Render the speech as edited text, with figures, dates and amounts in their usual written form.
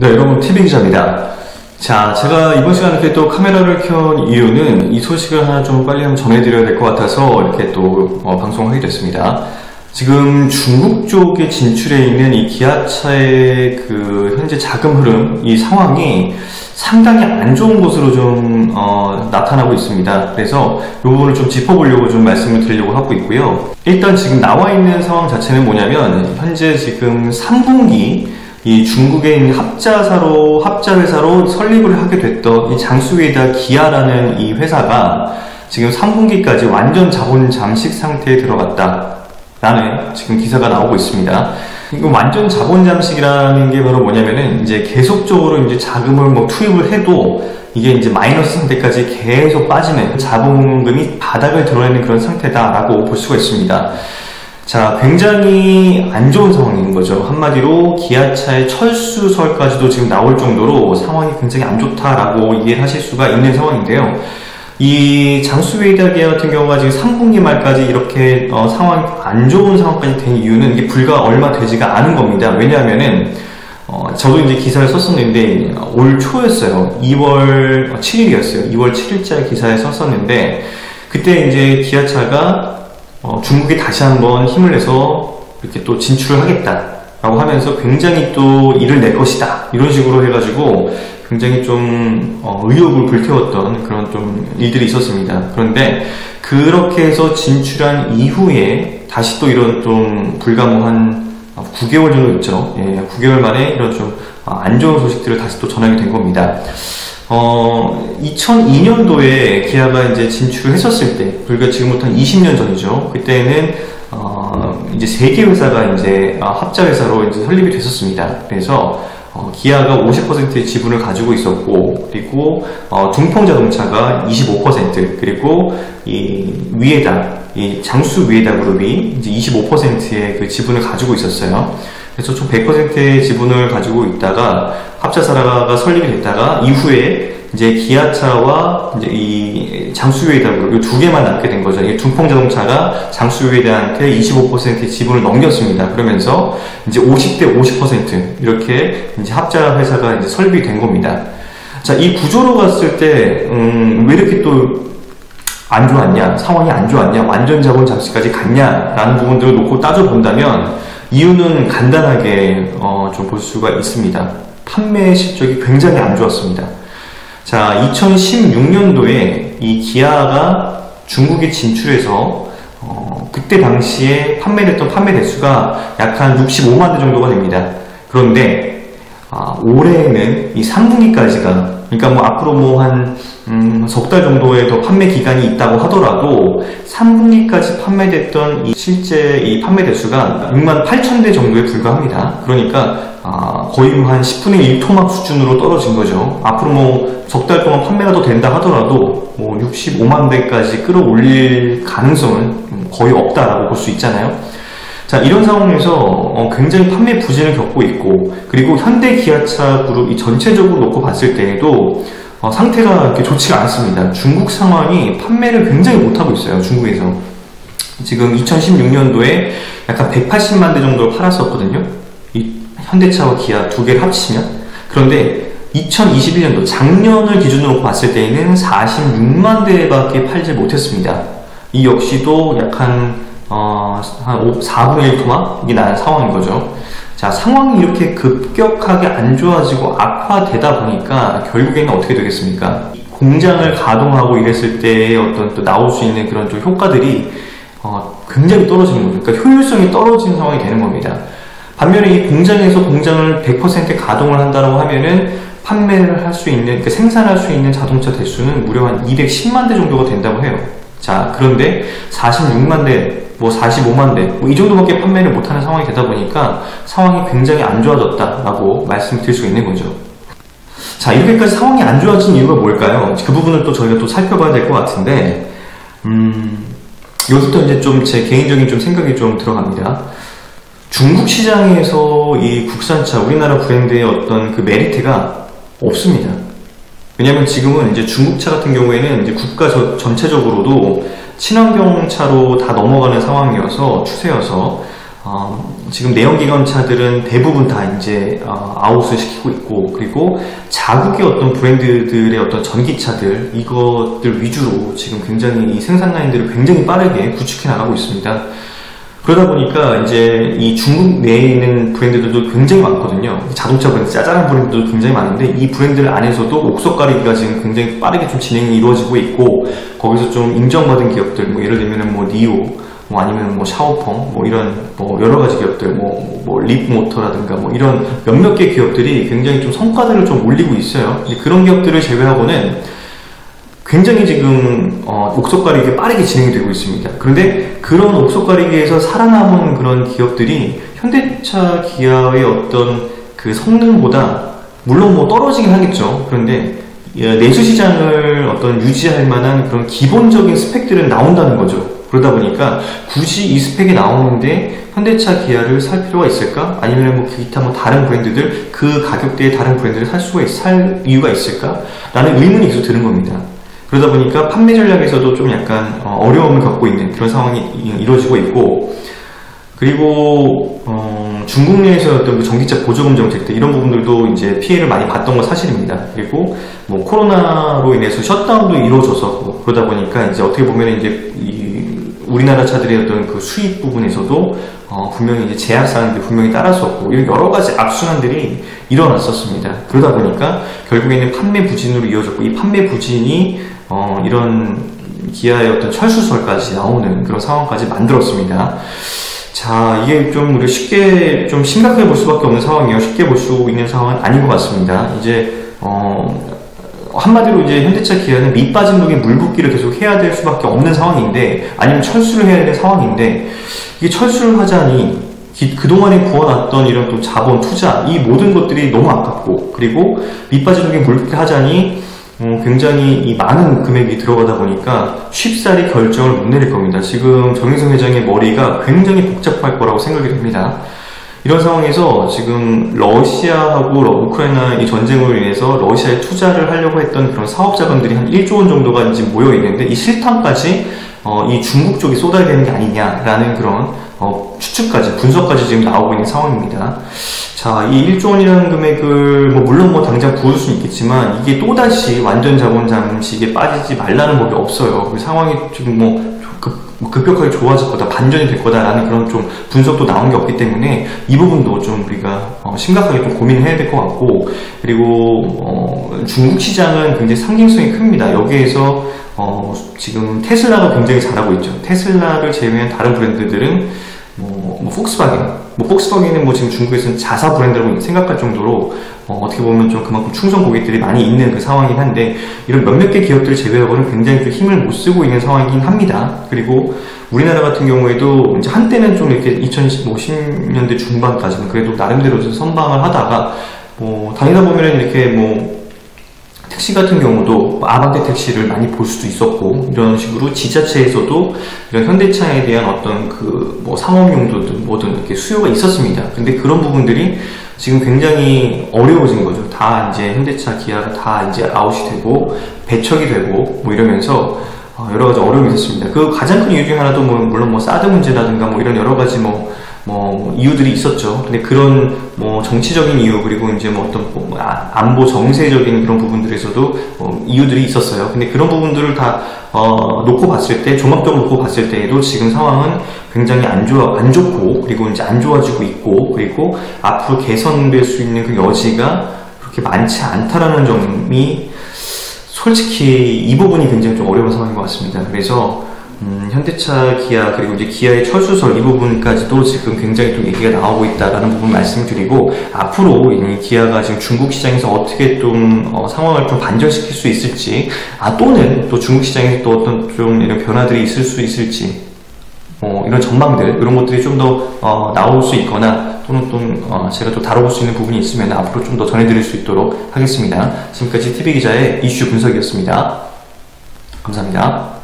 네, 여러분 TV 기자입니다. 자, 제가 이번 시간에 이렇게 또 카메라를 켠 이유는 이 소식을 하나 좀 빨리 한번 전해드려야 될 것 같아서 이렇게 또 방송하게 됐습니다. 지금 중국 쪽에 진출해 있는 이 기아차의 그 현재 자금 흐름, 이 상황이 상당히 안 좋은 것으로 좀 나타나고 있습니다. 그래서 이 부분을 좀 짚어보려고 좀 말씀을 드리려고 하고 있고요. 일단 지금 나와 있는 상황 자체는 뭐냐면 현재 지금 3분기 이 중국에 있는 합자회사로 설립을 하게 됐던 이 장수웨이다 기아라는 이 회사가 지금 3분기까지 완전 자본 잠식 상태에 들어갔다 라는 지금 기사가 나오고 있습니다. 이거 완전 자본 잠식이라는 게 바로 뭐냐면은 이제 계속적으로 이제 자금을 뭐 투입을 해도 이게 이제 마이너스 상태까지 계속 빠지는 자본금이 바닥을 드러내는 그런 상태다라고 볼 수가 있습니다. 자, 굉장히 안 좋은 상황인 거죠. 한마디로 기아차의 철수설까지도 지금 나올 정도로 상황이 굉장히 안 좋다라고 이해를 하실 수가 있는 상황인데요. 이 장수웨이다 기아 같은 경우가 지금 3분기 말까지 이렇게 상황이 안 좋은 상황까지 된 이유는 이게 불과 얼마 되지가 않은 겁니다. 왜냐하면은 저도 이제 기사를 썼었는데 올 초였어요. 2월 7일이었어요. 2월 7일자 기사에 썼었는데 그때 이제 기아차가 중국에 다시 한번 힘을 내서 이렇게 또 진출을 하겠다 라고 하면서 굉장히 또 일을 낼 것이다 이런 식으로 해가지고 굉장히 좀 의욕을 불태웠던 그런 좀 일들이 있었습니다. 그런데 그렇게 해서 진출한 이후에 다시 또 이런 좀 불과 뭐 한 9개월 정도 있죠. 예, 9개월 만에 이런 좀 안 좋은 소식들을 다시 또 전하게 된 겁니다. 2002년도에 기아가 이제 진출을 했었을 때, 불과 지금부터 한 20년 전이죠. 그때는, 이제 3개 회사가 이제 합자회사로 이제 설립이 됐었습니다. 그래서, 기아가 50%의 지분을 가지고 있었고, 그리고, 중펑자동차가 25%, 그리고 이 위에다, 이 장수 위에다 그룹이 이제 25%의 그 지분을 가지고 있었어요. 그래서 총 100%의 지분을 가지고 있다가 합자사가 설립이 됐다가 이후에 이제 기아차와 이제 이 장수웨이다 그룹 이 두 개만 남게 된 거죠. 이 둥펑자동차가 장수웨이다한테 25%의 지분을 넘겼습니다. 그러면서 이제 50대 50% 이렇게 이제 합자 회사가 이제 설립이 된 겁니다. 자, 이 구조로 갔을 때 왜 이렇게 또 안 좋았냐, 상황이 안 좋았냐, 완전 자본 잠식까지 갔냐라는 부분들을 놓고 따져본다면 이유는 간단하게 좀 볼 수가 있습니다. 판매 실적이 굉장히 안 좋았습니다. 자, 2016년도에 이 기아가 중국에 진출해서 그때 당시에 판매됐던 판매 대수가 약 한 65만 대 정도가 됩니다. 그런데 올해는 이 3분기까지가 그러니까 뭐 앞으로 뭐 한 석 달 정도의 더 판매 기간이 있다고 하더라도 3분기까지 판매됐던 실제 이 판매 대수가 6만 8천 대 정도에 불과합니다. 그러니까 거의 한 10분의 1 토막 수준으로 떨어진 거죠. 앞으로 뭐 석 달 동안 판매가 더 된다 하더라도 뭐 65만 대까지 끌어올릴 가능성은 거의 없다라고 볼 수 있잖아요. 자, 이런 상황에서 굉장히 판매 부진을 겪고 있고, 그리고 현대 기아차 그룹이 전체적으로 놓고 봤을 때에도 상태가 이렇게 좋지가 않습니다. 중국 상황이 판매를 굉장히 못하고 있어요. 중국에서 지금 2016년도에 약간 180만 대 정도를 팔았었거든요. 이 현대차와 기아 두 개를 합치면. 그런데 2021년도 작년을 기준으로 봤을 때에는 46만 대밖에 팔지 못했습니다. 이 역시도 약간 4분의 1 토막이 나는 상황인 거죠. 자, 상황이 이렇게 급격하게 안 좋아지고 악화되다 보니까 결국에는 어떻게 되겠습니까? 공장을 가동하고 이랬을 때의 어떤 또 나올 수 있는 그런 좀 효과들이 굉장히 떨어지는 거죠. 그러니까 효율성이 떨어지는 상황이 되는 겁니다. 반면에 이 공장에서 공장을 100% 가동을 한다고 하면은 판매를 할 수 있는, 그러니까 생산할 수 있는 자동차 대수는 무려 한 210만 대 정도가 된다고 해요. 자, 그런데 46만 대, 뭐 45만 대, 뭐 이 정도밖에 판매를 못하는 상황이 되다 보니까 상황이 굉장히 안 좋아졌다라고 말씀드릴 수 있는 거죠. 자, 이렇게까지 상황이 안 좋아진 이유가 뭘까요? 그 부분을 또 저희가 또 살펴봐야 될 것 같은데, 여기부터 이제 좀 제 개인적인 좀 생각이 좀 들어갑니다. 중국 시장에서 이 국산차, 우리나라 브랜드의 어떤 그 메리트가 없습니다. 왜냐면 지금은 이제 중국차 같은 경우에는 이제 국가 전체적으로도 친환경차로 다 넘어가는 상황이어서 추세여서 지금 내연기관차들은 대부분 다 이제 아웃을 시키고 있고, 그리고 자국의 어떤 브랜드들의 어떤 전기차들, 이것들 위주로 지금 굉장히 이 생산 라인들을 굉장히 빠르게 구축해 나가고 있습니다. 그러다 보니까 이제 이 중국 내에 있는 브랜드들도 굉장히 많거든요. 자동차 브랜드, 짜잘한 브랜드도 굉장히 많은데, 이 브랜드들 안에서도 옥석 가리기가 지금 굉장히 빠르게 좀 진행이 이루어지고 있고, 거기서 좀 인정받은 기업들, 뭐 예를 들면 뭐 니오, 뭐 아니면 뭐 샤오펑, 뭐 이런 뭐 여러 가지 기업들, 뭐 립모터라든가 뭐 이런 몇몇 개 기업들이 굉장히 좀 성과들을 좀 올리고 있어요. 그런 기업들을 제외하고는 굉장히 지금 옥석 가리기가 빠르게 진행이 되고 있습니다. 그런데 그런 옥석 가리기에서 살아남은 그런 기업들이 현대차, 기아의 어떤 그 성능보다 물론 뭐 떨어지긴 하겠죠. 그런데 내수 시장을 어떤 유지할 만한 그런 기본적인 스펙들은 나온다는 거죠. 그러다 보니까 굳이 이 스펙이 나오는데 현대차, 기아를 살 필요가 있을까? 아니면 뭐 기타 뭐 다른 브랜드들, 그 가격대의 다른 브랜드를 살 이유가 있을까? 라는 의문이 계속 드는 겁니다. 그러다 보니까 판매 전략에서도 좀 약간 어려움을 겪고 있는 그런 상황이 이루어지고 있고, 그리고 중국 내에서 어떤 그 전기차 보조금 정책들, 이런 부분들도 이제 피해를 많이 봤던 건 사실입니다. 그리고 뭐 코로나로 인해서 셧다운도 이루어져서 그러다 보니까 이제 어떻게 보면 이제 우리나라 차들의 어떤 그 수입 부분에서도 분명히 이제 제약 사항들이 분명히 따랐었고, 이런 여러 가지 악순환들이 일어났었습니다. 그러다 보니까 결국에는 판매 부진으로 이어졌고, 이 판매 부진이 이런 기아의 어떤 철수설까지 나오는 그런 상황까지 만들었습니다. 자, 이게 좀 우리가 쉽게 좀 심각하게 볼 수밖에 없는 상황이에요. 쉽게 볼 수 있는 상황은 아닌 것 같습니다. 이제 한마디로 이제 현대차, 기아는 밑 빠진 독에 물 붓기를 계속 해야 될 수밖에 없는 상황인데, 아니면 철수를 해야 되는 상황인데, 이게 철수를 하자니 그동안에 부어놨던 이런 또 자본, 투자, 이 모든 것들이 너무 아깝고, 그리고 밑 빠진 독에 물 붓기 하자니 굉장히 이 많은 금액이 들어가다 보니까 쉽사리 결정을 못 내릴 겁니다. 지금 정의성 회장의 머리가 굉장히 복잡할 거라고 생각이 됩니다. 이런 상황에서 지금 러시아하고 우크라이나 이 전쟁으로 인해서 러시아에 투자를 하려고 했던 그런 사업 자금들이 한 1조 원 정도가 이제 모여 있는데, 이 실탄까지 이 중국 쪽이 쏟아야 되는 게 아니냐라는 그런 추측까지, 분석까지 지금 나오고 있는 상황입니다. 자, 이 1조 원이라는 금액을 물론 당장 부을 수는 있겠지만, 이게 또다시 완전 자본 잠식에 빠지지 말라는 법이 없어요. 그 상황이 지금 급격하게 좋아질 거다, 반전이 될 거다라는 그런 좀 분석도 나온 게 없기 때문에 이 부분도 좀 우리가 심각하게 좀 고민을 해야 될 것 같고, 그리고 중국 시장은 굉장히 상징성이 큽니다. 여기에서 지금 테슬라가 굉장히 잘하고 있죠. 테슬라를 제외한 다른 브랜드들은 폭스바겐은 지금 중국에서는 자사 브랜드라고 생각할 정도로 어떻게 보면 좀 그만큼 충성 고객들이 많이 있는 그 상황이긴 한데, 이런 몇몇 개 기업들을 제외하고는 굉장히 좀 힘을 못 쓰고 있는 상황이긴 합니다. 그리고 우리나라 같은 경우에도 이제 한때는 좀 이렇게 2010년대 중반까지는 그래도 나름대로 좀 선방을 하다가 다니다 보면은 이렇게 택시 같은 경우도 아반떼 택시를 많이 볼 수도 있었고, 이런 식으로 지자체에서도 이런 현대차에 대한 어떤 상업용도든 뭐든 이렇게 수요가 있었습니다. 근데 그런 부분들이 지금 굉장히 어려워진 거죠. 다 이제 현대차, 기아가 다 이제 아웃이 되고 배척이 되고 이러면서 여러 가지 어려움이 있었습니다. 그 가장 큰 이유 중에 하나도 물론 사드 문제라든가 이런 여러 가지 이유들이 있었죠. 근데 그런 정치적인 이유, 그리고 이제 안보 정세적인 그런 부분들에서도 이유들이 있었어요. 근데 그런 부분들을 다 놓고 봤을 때, 종합적으로 놓고 봤을 때에도 지금 상황은 굉장히 안 좋고, 그리고 이제 안 좋아지고 있고, 그리고 앞으로 개선될 수 있는 그 여지가 그렇게 많지 않다라는 점이 솔직히 이 부분이 굉장히 좀 어려운 상황인 것 같습니다. 그래서 현대차, 기아, 그리고 이제 기아의 철수설, 이 부분까지도 지금 굉장히 좀 얘기가 나오고 있다라는 부분 말씀드리고, 앞으로 이 기아가 지금 중국 시장에서 어떻게 좀 상황을 좀 반전시킬 수 있을지, 또는 또 중국 시장에서 또 어떤 좀 이런 변화들이 있을 수 있을지, 이런 전망들, 이런 것들이 좀 더 나올 수 있거나, 또는 또 제가 또 다뤄볼 수 있는 부분이 있으면 앞으로 좀 더 전해드릴 수 있도록 하겠습니다. 지금까지 TV기자의 이슈 분석이었습니다. 감사합니다.